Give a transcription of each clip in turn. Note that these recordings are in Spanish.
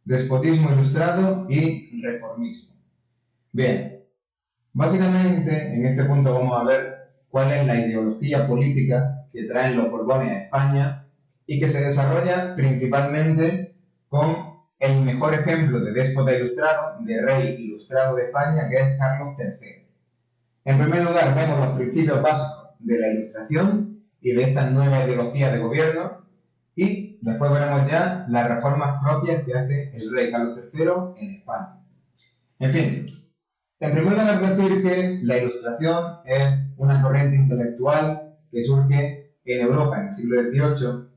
despotismo ilustrado y reformismo. Bien, básicamente en este punto vamos a ver cuál es la ideología política que traen los Borbones a España y que se desarrolla principalmente con el mejor ejemplo de déspota ilustrado, de rey ilustrado de España, que es Carlos III. En primer lugar, vemos los principios básicos de la Ilustración y de esta nueva ideología de gobierno, y después veremos ya las reformas propias que hace el rey Carlos III en España. En fin, en primer lugar decir que la Ilustración es una corriente intelectual que surge en Europa en el siglo XVIII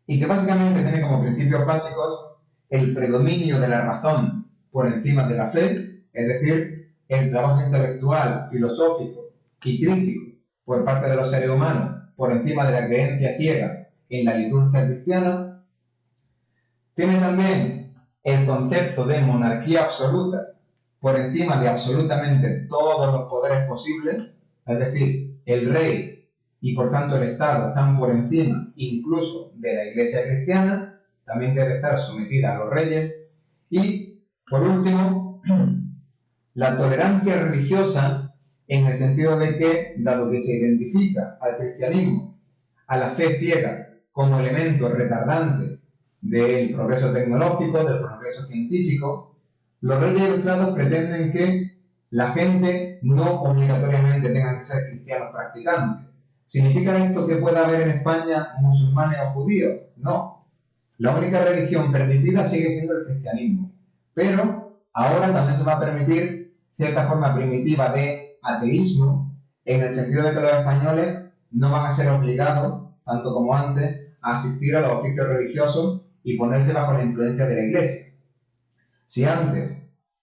y que básicamente tiene como principios básicos el predominio de la razón por encima de la fe, es decir, el trabajo intelectual, filosófico y crítico por parte de los seres humanos por encima de la creencia ciega en la liturgia cristiana. Tiene también el concepto de monarquía absoluta por encima de absolutamente todos los poderes posibles, es decir, el rey y por tanto el Estado están por encima incluso de la Iglesia cristiana, también debe estar sometida a los reyes. Y, por último, la tolerancia religiosa en el sentido de que, dado que se identifica al cristianismo, a la fe ciega, como elemento retardante del progreso tecnológico, del progreso científico, los reyes ilustrados pretenden que la gente no obligatoriamente tenga que ser cristianos practicantes. ¿Significa esto que pueda haber en España musulmanes o judíos? No. La única religión permitida sigue siendo el cristianismo. Pero ahora también se va a permitir cierta forma primitiva de ateísmo, en el sentido de que los españoles no van a ser obligados, tanto como antes, a asistir a los oficios religiosos y ponerse bajo la influencia de la Iglesia. Si antes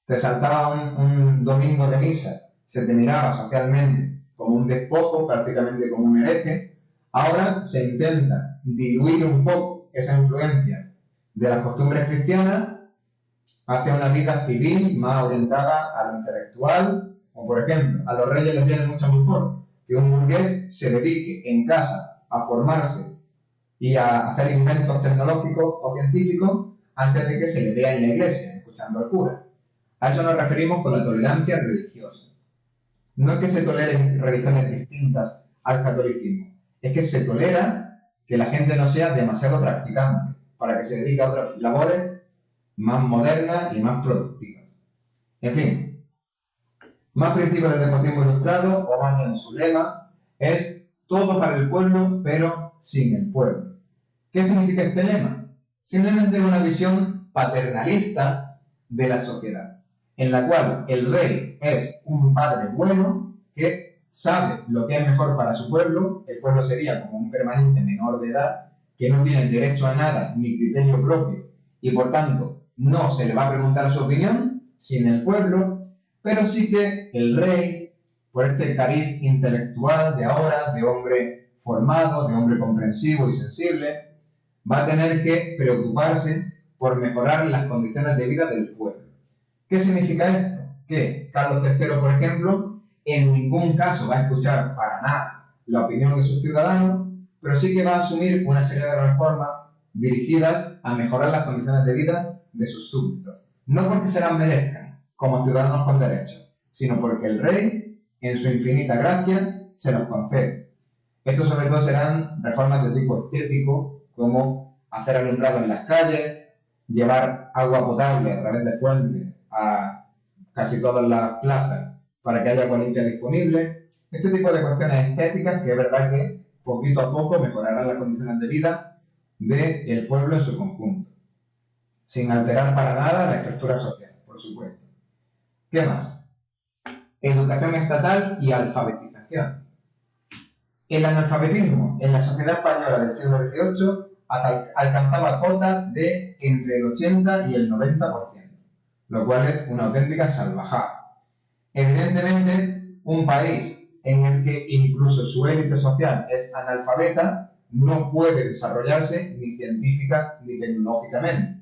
te saltaba un domingo de misa, se te miraba socialmente como un despojo, prácticamente como un hereje, ahora se intenta diluir un poco esa influencia de las costumbres cristianas hacia una vida civil más orientada a lo intelectual, o por ejemplo, a los reyes les viene mucho mejor que un burgués se dedique en casa a formarse y a hacer inventos tecnológicos o científicos antes de que se le vea en la iglesia, escuchando al cura. A eso nos referimos con la tolerancia religiosa. No es que se toleren religiones distintas al catolicismo, es que se tolera que la gente no sea demasiado practicante para que se dedique a otras labores más modernas y más productivas. En fin, más principios del despotismo ilustrado, o más bien su lema, es todo para el pueblo, pero sin el pueblo. ¿Qué significa este lema? Simplemente una visión paternalista de la sociedad, en la cual el rey es un padre bueno que sabe lo que es mejor para su pueblo. El pueblo sería como un permanente menor de edad que no tiene derecho a nada ni criterio propio y por tanto no se le va a preguntar su opinión sin el pueblo, pero sí que el rey, por este cariz intelectual de ahora, de hombre formado, de hombre comprensivo y sensible, va a tener que preocuparse por mejorar las condiciones de vida del pueblo. ¿Qué significa esto? Que Carlos III, por ejemplo, en ningún caso va a escuchar para nada la opinión de sus ciudadanos, pero sí que va a asumir una serie de reformas dirigidas a mejorar las condiciones de vida de sus súbditos. No porque se las merezcan, como ciudadanos con derechos, sino porque el rey, en su infinita gracia, se los concede. Esto sobre todo serán reformas de tipo estético, como hacer alumbrado en las calles, llevar agua potable a través de fuentes a casi todas las plazas para que haya agua limpia disponible. Este tipo de cuestiones estéticas que es verdad que poquito a poco mejorarán las condiciones de vida del pueblo en su conjunto, sin alterar para nada la estructura social, por supuesto. ¿Qué más? Educación estatal y alfabetización. El analfabetismo en la sociedad española del siglo XVIII alcanzaba cotas de entre el 80 y el 90%, lo cual es una auténtica salvajada. Evidentemente, un país en el que incluso su élite social es analfabeta no puede desarrollarse ni científica ni tecnológicamente.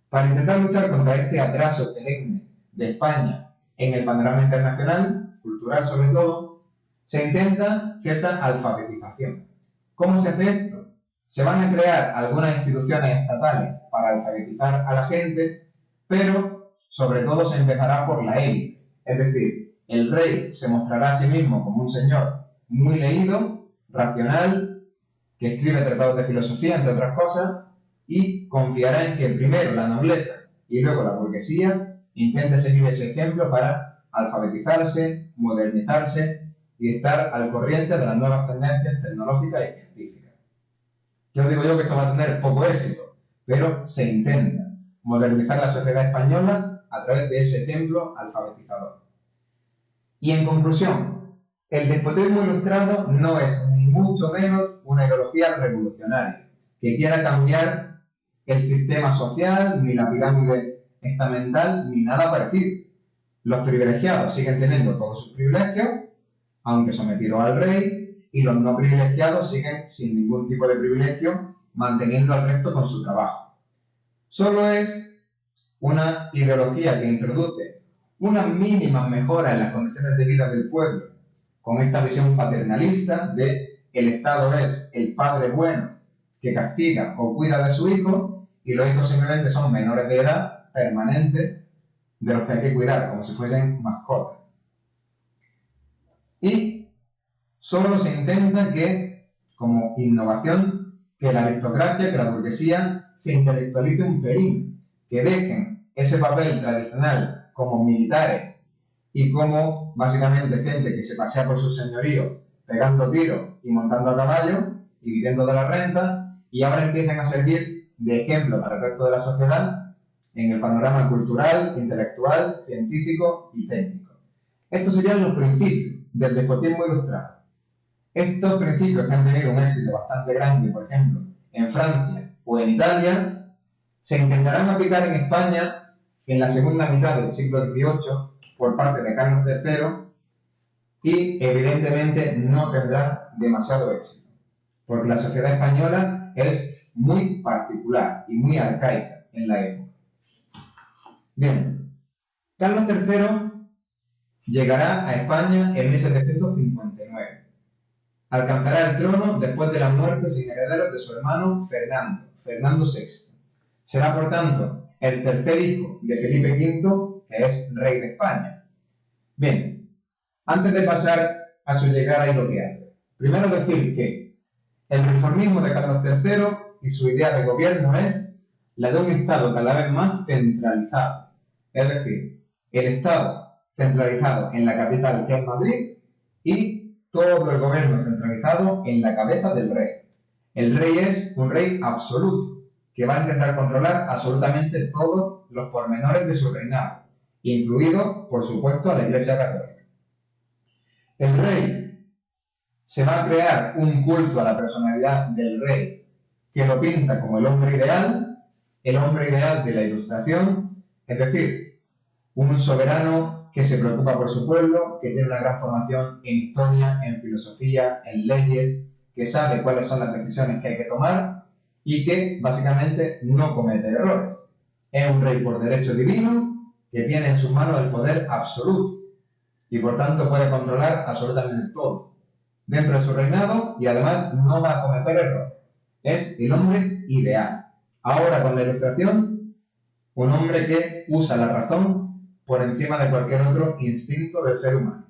Para intentar luchar contra este atraso perenne de España en el panorama internacional, cultural sobre todo, se intenta cierta alfabetización. ¿Cómo se hace esto? Se van a crear algunas instituciones estatales para alfabetizar a la gente, pero sobre todo se empezará por la élite. Es decir, el rey se mostrará a sí mismo como un señor muy leído, racional, que escribe tratados de filosofía, entre otras cosas, y confiará en que primero la nobleza y luego la burguesía intente seguir ese ejemplo para alfabetizarse, modernizarse y estar al corriente de las nuevas tendencias tecnológicas y científicas. Yo digo yo que esto va a tener poco éxito, pero se intenta modernizar la sociedad española a través de ese ejemplo alfabetizador. Y en conclusión, el despotismo ilustrado no es ni mucho menos una ideología revolucionaria que quiera cambiar el sistema social, ni la pirámide estamental, ni nada parecido. Los privilegiados siguen teniendo todos sus privilegios, aunque sometidos al rey, y los no privilegiados siguen sin ningún tipo de privilegio, manteniendo al resto con su trabajo. Solo es una ideología que introduce unas mínimas mejoras en las condiciones de vida del pueblo, con esta visión paternalista de el Estado es el padre bueno que castiga o cuida de su hijo y los hijos simplemente son menores de edad permanentes de los que hay que cuidar, como si fuesen mascotas. Y solo se intenta que, como innovación, que la aristocracia, que la burguesía se intelectualice un pelín, que dejen ese papel tradicional como militares y como básicamente gente que se pasea por su señorío pegando tiros y montando a caballo y viviendo de la renta, y ahora empiezan a servir de ejemplo para el resto de la sociedad en el panorama cultural, intelectual, científico y técnico. Estos serían los principios del despotismo ilustrado. Estos principios que han tenido un éxito bastante grande, por ejemplo, en Francia o en Italia, se intentarán aplicar en España en la segunda mitad del siglo XVIII por parte de Carlos III y evidentemente no tendrán demasiado éxito, porque la sociedad española es muy particular y muy arcaica en la época. Bien, Carlos III llegará a España en 1759. Alcanzará el trono después de la muerte sin herederos de su hermano Fernando VI. Será, por tanto, el tercer hijo de Felipe V, que es rey de España. Bien, antes de pasar a su llegada y lo que hace, primero decir que el reformismo de Carlos III y su idea de gobierno es la de un Estado cada vez más centralizado. Es decir, el Estado centralizado en la capital, que es Madrid, y todo el gobierno centralizado en la cabeza del rey. El rey es un rey absoluto, que va a intentar controlar absolutamente todos los pormenores de su reinado, incluido, por supuesto, a la Iglesia Católica. El rey se va a crear un culto a la personalidad del rey que lo pinta como el hombre ideal de la Ilustración, es decir, un soberano que se preocupa por su pueblo, que tiene una gran formación en historia, en filosofía, en leyes, que sabe cuáles son las decisiones que hay que tomar y que básicamente no comete errores. Es un rey por derecho divino que tiene en sus manos el poder absoluto y por tanto puede controlar absolutamente todo dentro de su reinado y además no va a cometer errores. Es el hombre ideal. Ahora con la Ilustración, un hombre que usa la razón por encima de cualquier otro instinto del ser humano.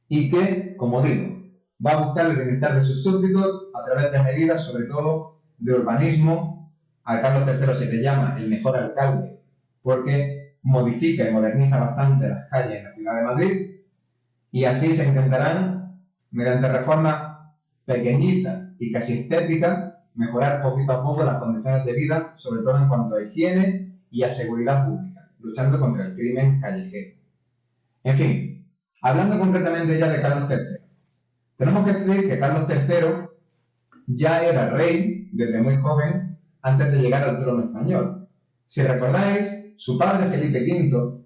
Y que, como digo, va a buscar el bienestar de sus súbditos a través de medidas, sobre todo, de urbanismo. A Carlos III se le llama el mejor alcalde porque modifica y moderniza bastante las calles en la ciudad de Madrid, y así se intentarán, mediante reformas pequeñitas y casi estéticas, mejorar poquito a poco las condiciones de vida, sobre todo en cuanto a higiene y a seguridad pública, luchando contra el crimen callejero. En fin, hablando concretamente ya de Carlos III, tenemos que decir que Carlos III ya era rey desde muy joven antes de llegar al trono español. Si recordáis, su padre Felipe V,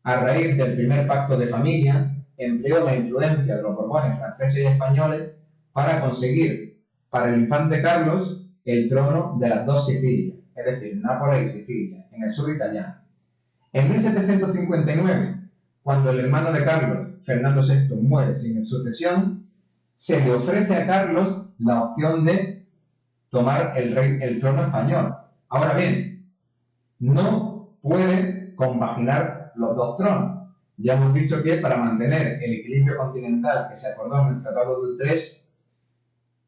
a raíz del primer pacto de familia, empleó la influencia de los Borbones franceses y españoles para conseguir para el infante Carlos el trono de las dos Sicilias, es decir, Nápoles y Sicilia, en el sur italiano. En 1759, cuando el hermano de Carlos, Fernando VI, muere sin sucesión, se le ofrece a Carlos la opción de tomar el trono español. Ahora bien, no puede compaginar los dos tronos. Ya hemos dicho que para mantener el equilibrio continental que se acordó en el Tratado de Utrecht,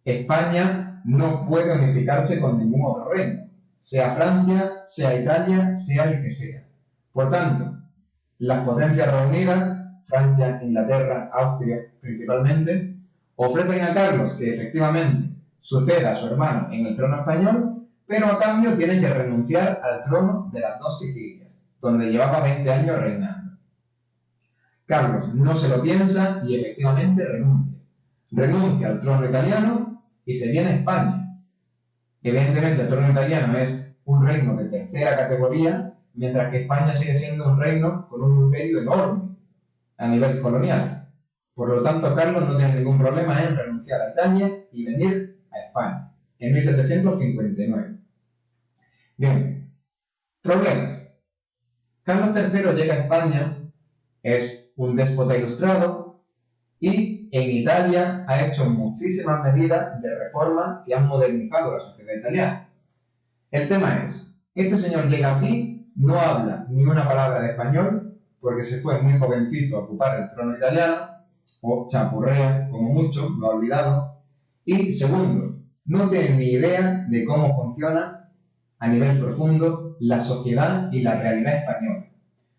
España no puede unificarse con ningún otro reino, sea Francia, sea Italia, sea el que sea. Por tanto, las potencias reunidas, Francia, Inglaterra, Austria principalmente, ofrecen a Carlos que efectivamente suceda a su hermano en el trono español, pero a cambio tiene que renunciar al trono de las dos Sicilias, donde llevaba 20 años reinando. Carlos no se lo piensa y efectivamente renuncia. Renuncia al trono italiano y se viene a España. Evidentemente el trono italiano es un reino de tercera categoría, mientras que España sigue siendo un reino con un imperio enorme a nivel colonial. Por lo tanto, Carlos no tiene ningún problema en renunciar a Italia y venir a España en 1759. Bien, problemas. Carlos III llega a España, es un déspota ilustrado y en Italia ha hecho muchísimas medidas de reforma que han modernizado la sociedad italiana. El tema es, este señor llega aquí, no habla ni una palabra de español, porque se fue muy jovencito a ocupar el trono italiano, o chapurrea, como mucho, lo ha olvidado. Y segundo, no tiene ni idea de cómo funciona a nivel profundo la sociedad y la realidad española.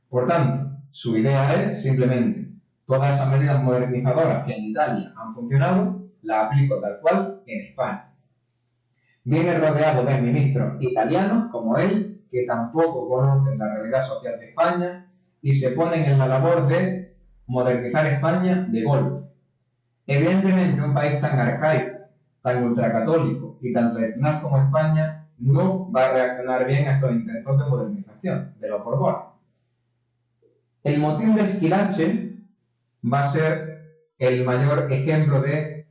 Por tanto, su idea es simplemente todas esas medidas modernizadoras que en Italia han funcionado, las aplico tal cual en España. Viene rodeado de ministros italianos como él, que tampoco conocen la realidad social de España y se ponen en la labor de modernizar España de golpe. Evidentemente, un país tan arcaico, tan ultracatólico y tan tradicional como España no va a reaccionar bien a estos intentos de modernización de los Borbones. El motín de Squillace va a ser el mayor ejemplo de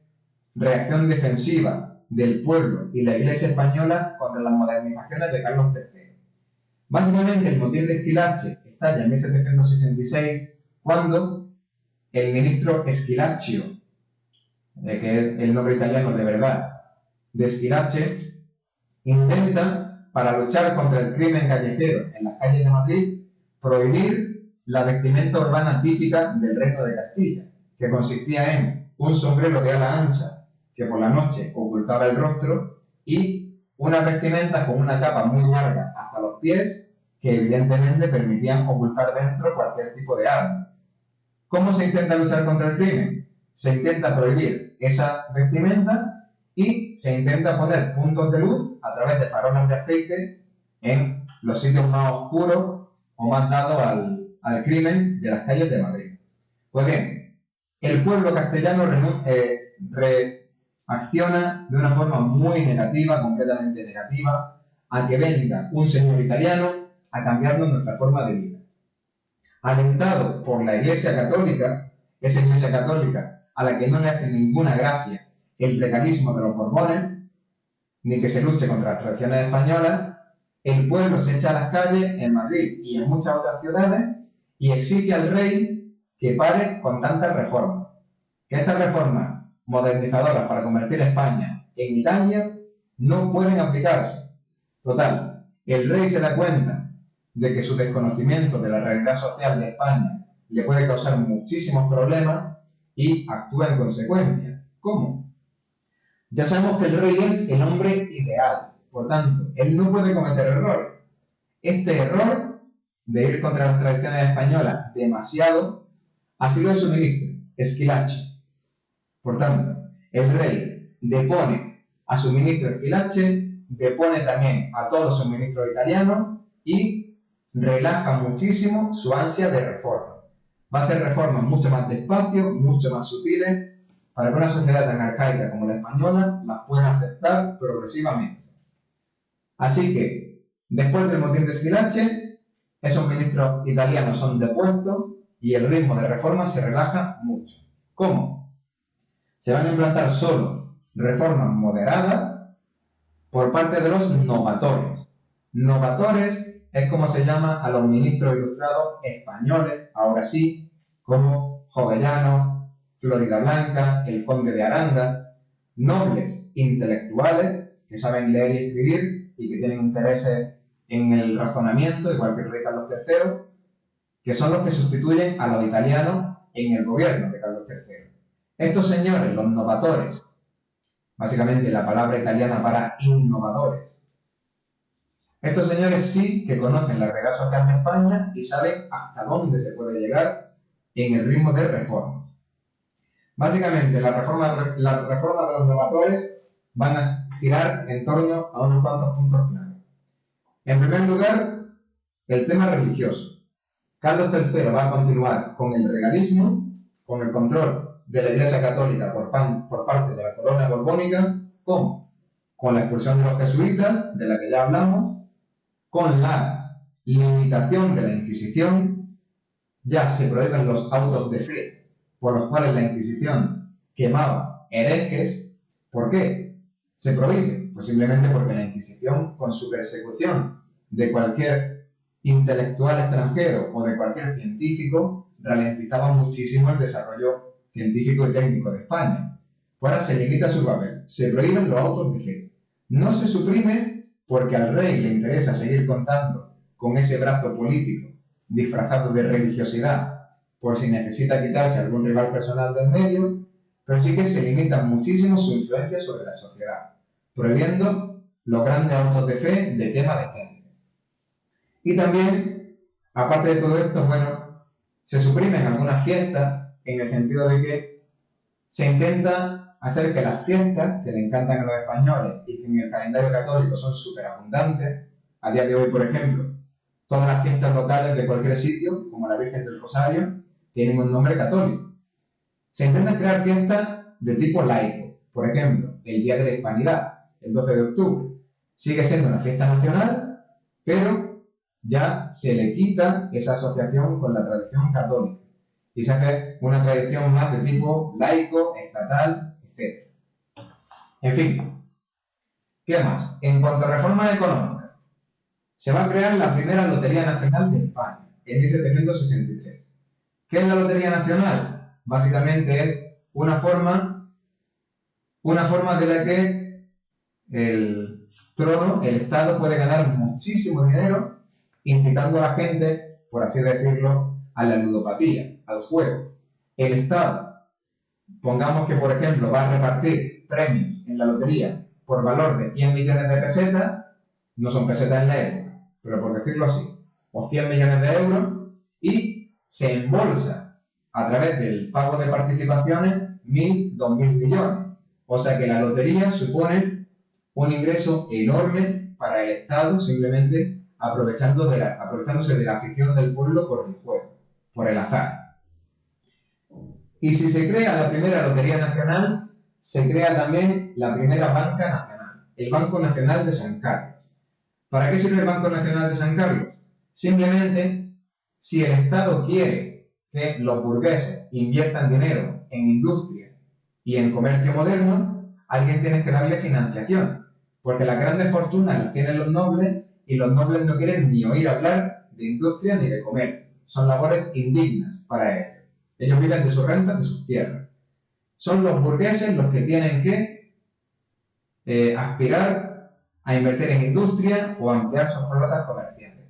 reacción defensiva del pueblo y la Iglesia española contra las modernizaciones de Carlos III. Básicamente, el motín de Squillace estalla en 1766 cuando el ministro Schillaci, que es el nombre italiano de verdad de Squillace, intenta, para luchar contra el crimen callejero en las calles de Madrid, prohibir la vestimenta urbana típica del Reino de Castilla, que consistía en un sombrero de ala ancha que por la noche ocultaba el rostro y unas vestimentas con una capa muy larga hasta los pies que evidentemente permitían ocultar dentro cualquier tipo de arma. ¿Cómo se intenta luchar contra el crimen? Se intenta prohibir esa vestimenta y se intenta poner puntos de luz a través de farolas de aceite en los sitios más oscuros o más dados al crimen de las calles de Madrid. Pues bien, el pueblo castellano reacciona de una forma muy negativa, completamente negativa, a que venga un señor italiano a cambiarnos nuestra forma de vida. Alentado por la Iglesia Católica, esa Iglesia Católica a la que no le hace ninguna gracia el legalismo de los Borbones, ni que se luche contra las tradiciones españolas, el pueblo se echa a las calles en Madrid y en muchas otras ciudades y exige al rey que pare con tantas reformas. Que estas reformas modernizadoras para convertir España en Italia no pueden aplicarse. Total, el rey se da cuenta de que su desconocimiento de la realidad social de España le puede causar muchísimos problemas y actúa en consecuencia. ¿Cómo? Ya sabemos que el rey es el hombre ideal, por tanto, él no puede cometer errores. Este error de ir contra las tradiciones españolas demasiado ha sido de su ministro, Schillaci. Por tanto, el rey depone a su ministro Schillaci, depone también a todos sus ministros italianos y relaja muchísimo su ansia de reforma. Va a hacer reformas mucho más despacio, mucho más sutiles, para que una sociedad tan arcaica como la española las pueda aceptar progresivamente. Así que, después del motín de Squillace, esos ministros italianos son depuestos y el ritmo de reforma se relaja mucho. ¿Cómo? Se van a implantar solo reformas moderadas por parte de los novatores. Novatores es como se llama a los ministros ilustrados españoles, ahora sí, como Jovellanos, Floridablanca, el conde de Aranda, nobles intelectuales que saben leer y escribir y que tienen intereses en el razonamiento, igual que el rey Carlos III, que son los que sustituyen a los italianos en el gobierno de Carlos III. Estos señores, los novatores, básicamente la palabra italiana para innovadores, estos señores sí que conocen la realidad social de España y saben hasta dónde se puede llegar en el ritmo de reformas. Básicamente, las reformas de los novatores van a girar en torno a unos cuantos puntos clave. En primer lugar, el tema religioso. Carlos III va a continuar con el regalismo, con el control de la Iglesia Católica por parte de la corona borbónica. ¿Cómo? Con la expulsión de los jesuitas, de la que ya hablamos, con la limitación de la Inquisición. Ya se prohíben los autos de fe por los cuales la Inquisición quemaba herejes. ¿Por qué se prohíbe? Pues simplemente porque la Inquisición, con su persecución de cualquier intelectual extranjero o de cualquier científico, ralentizaba muchísimo el desarrollo científico y técnico de España. Ahora se limita su papel, se prohíben los autos de fe. No se suprime porque al rey le interesa seguir contando con ese brazo político disfrazado de religiosidad por si necesita quitarse algún rival personal del medio, pero sí que se limita muchísimo su influencia sobre la sociedad, prohibiendo los grandes autos de fe de quema de gente. Y también, aparte de todo esto, bueno, se suprimen algunas fiestas en el sentido de que se intenta hacer que las fiestas que le encantan a los españoles y que en el calendario católico son súper abundantes, a día de hoy, por ejemplo, todas las fiestas locales de cualquier sitio, como la Virgen del Rosario, tienen un nombre católico. Se intentan crear fiestas de tipo laico, por ejemplo, el Día de la Hispanidad, el 12 de octubre, sigue siendo una fiesta nacional, pero ya se le quita esa asociación con la tradición católica y se hace una tradición más de tipo laico, estatal, etc. En fin, ¿qué más? En cuanto a reformas económicas, se va a crear la primera Lotería Nacional de España, en 1763. ¿Qué es la Lotería Nacional? Básicamente es una forma de la que el trono, el Estado, puede ganar muchísimo dinero incitando a la gente, por así decirlo, a la ludopatía, al juego. El Estado, pongamos que por ejemplo va a repartir premios en la lotería por valor de 100 millones de pesetas, no son pesetas en la época, pero por decirlo así, o 100 millones de euros, y se embolsa a través del pago de participaciones 1.000, 2.000 millones. O sea que la lotería supone un ingreso enorme para el Estado, simplemente aprovechándose de la afición del pueblo por el juego, por el azar. Y si se crea la primera Lotería Nacional, se crea también la primera Banca Nacional, el Banco Nacional de San Carlos. ¿Para qué sirve el Banco Nacional de San Carlos? Simplemente, si el Estado quiere que los burgueses inviertan dinero en industria y en comercio moderno, alguien tiene que darle financiación, porque las grandes fortunas las tienen los nobles y los nobles no quieren ni oír hablar de industria ni de comercio. Son labores indignas para ellos. Ellos viven de sus rentas, de sus tierras. Son los burgueses los que tienen que aspirar a invertir en industria o a ampliar sus flotas comerciales.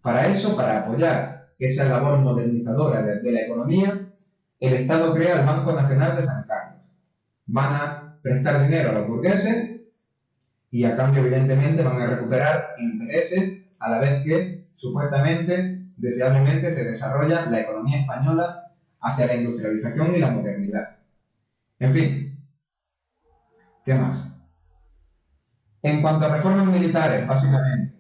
Para eso, para apoyar esa labor modernizadora de la economía, el Estado crea el Banco Nacional de San Carlos. Van a prestar dinero a los burgueses y a cambio, evidentemente, van a recuperar intereses a la vez que, supuestamente, deseablemente, se desarrolla la economía española hacia la industrialización y la modernidad. En fin, ¿qué más? En cuanto a reformas militares, básicamente,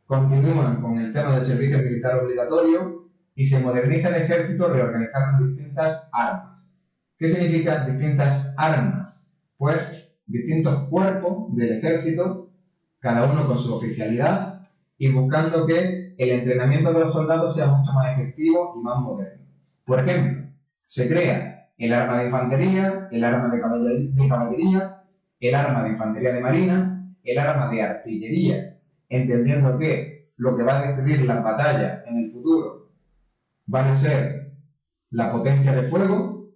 continúan con el tema del servicio militar obligatorio y se moderniza el ejército reorganizando distintas armas. ¿Qué significa distintas armas? Pues distintos cuerpos del ejército, cada uno con su oficialidad y buscando que el entrenamiento de los soldados sea mucho más efectivo y más moderno. Por ejemplo, se crea el arma de infantería, el arma de caballería, el arma de infantería de marina, el arma de artillería, entendiendo que lo que va a decidir las batallas en el futuro van a ser la potencia de fuego,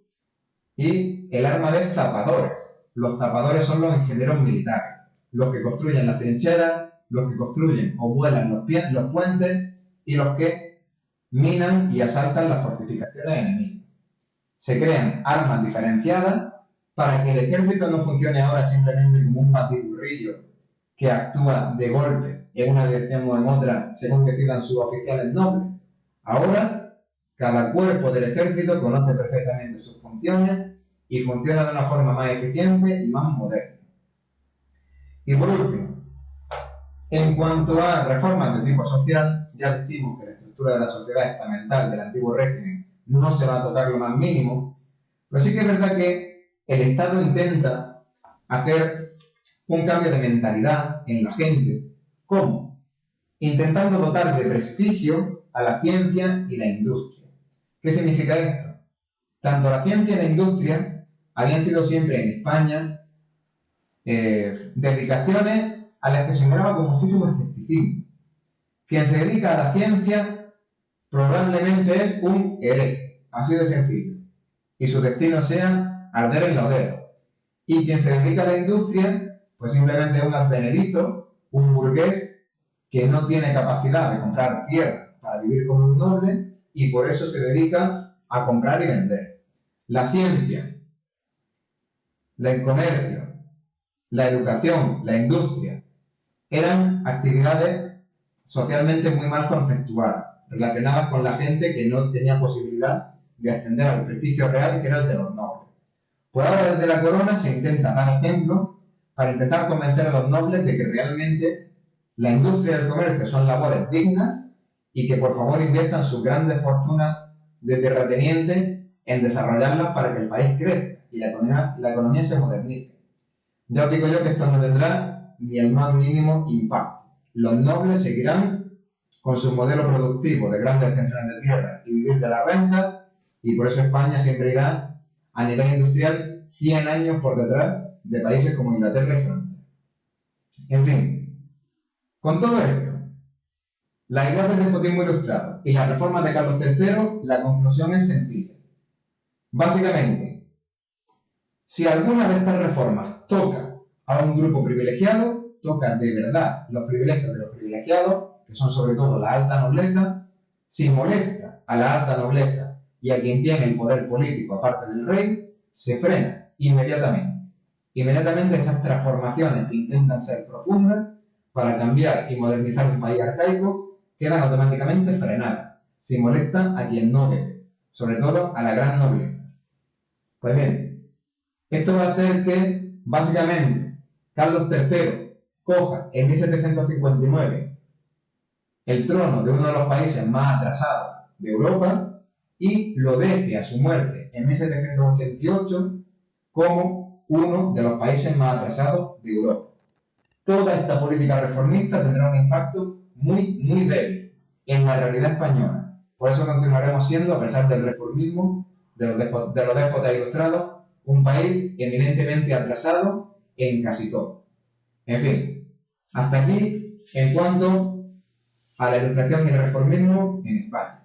y el arma de zapadores. Los zapadores son los ingenieros militares, los que construyen las trincheras, los que construyen o vuelan los puentes y los que minan y asaltan las fortificaciones enemigas. Se crean armas diferenciadas para que el ejército no funcione ahora simplemente como un batiburrillo que actúa de golpe en una dirección o en otra según decidan sus oficiales nobles. Ahora, cada cuerpo del ejército conoce perfectamente sus funciones y funciona de una forma más eficiente y más moderna. Y por último, en cuanto a reformas de tipo social, ya decimos que la estructura de la sociedad estamental del antiguo régimen no se va a tocar lo más mínimo, pero sí que es verdad que el Estado intenta hacer un cambio de mentalidad en la gente. ¿Cómo? Intentando dotar de prestigio a la ciencia y la industria. ¿Qué significa esto? Tanto la ciencia y la industria habían sido siempre en España dedicaciones a las que se miraba con muchísimo escepticismo. Quien se dedica a la ciencia probablemente es un hereje, así de sencillo, y su destino sea arder en la hoguera. Y quien se dedica a la industria, pues simplemente es un advenedizo, un burgués que no tiene capacidad de comprar tierra para vivir como un noble y por eso se dedica a comprar y vender. La ciencia, el comercio, la educación, la industria, eran actividades socialmente muy mal conceptuadas, relacionadas con la gente que no tenía posibilidad de ascender al prestigio real, que era el de los nobles. Pues ahora desde la corona se intenta dar ejemplo para intentar convencer a los nobles de que realmente la industria y el comercio son labores dignas y que por favor inviertan sus grandes fortunas de terratenientes en desarrollarlas para que el país crezca y la economía se modernice. Ya os digo yo que esto no tendrá ni el más mínimo impacto. Los nobles seguirán con su modelo productivo de grandes extensiones de tierra y vivir de la renta, y por eso España siempre irá a nivel industrial 100 años por detrás de países como Inglaterra y Francia. En fin, con todo esto, la idea del despotismo ilustrado y las reformas de Carlos III, la conclusión es sencilla. Básicamente, si alguna de estas reformas toca a un grupo privilegiado, toca de verdad los privilegios de los privilegiados, que son sobre todo la alta nobleza. Si molesta a la alta nobleza y a quien tiene el poder político aparte del rey, se frena inmediatamente. Inmediatamente esas transformaciones que intentan ser profundas para cambiar y modernizar un país arcaico quedan automáticamente frenadas, si molesta a quien no debe, sobre todo a la gran nobleza. Pues bien, esto va a hacer que, básicamente, Carlos III coja en 1759 el trono de uno de los países más atrasados de Europa y lo deje a su muerte en 1788 como uno de los países más atrasados de Europa. Toda esta política reformista tendrá un impacto muy débil en la realidad española. Por eso continuaremos siendo, a pesar del reformismo, de los déspotas ilustrados, un país eminentemente atrasado en casi todo. En fin, hasta aquí en cuanto a la ilustración y el reformismo en España.